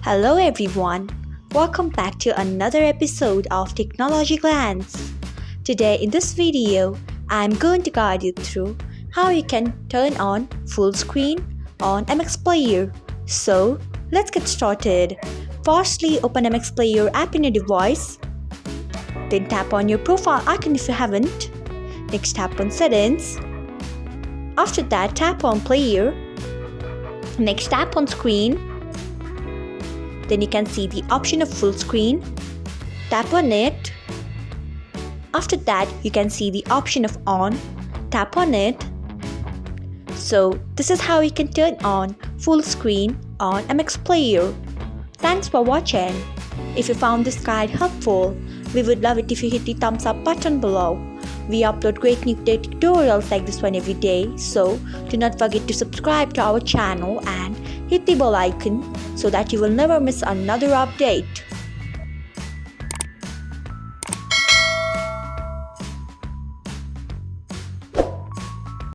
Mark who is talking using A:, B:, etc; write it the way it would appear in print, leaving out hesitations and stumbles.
A: Hello everyone, welcome back to another episode of Technologyglance. Today in this video, I'm going to guide you through how you can turn on full screen on MX Player. So let's get started. Firstly, open MX Player app in your device. Then tap on your profile icon if you haven't. Next tap on settings. After that, tap on player. Next tap on screen. Then you can see the option of full screen. Tap on it. After that, you can see the option of on. Tap on it. So this is how you can turn on full screen on MX Player. Thanks for watching. If you found this guide helpful, we would love it if you hit the thumbs up button below. We upload great new tutorials like this one every day, so do not forget to subscribe to our channel and hit the bell icon so that you will never miss another update.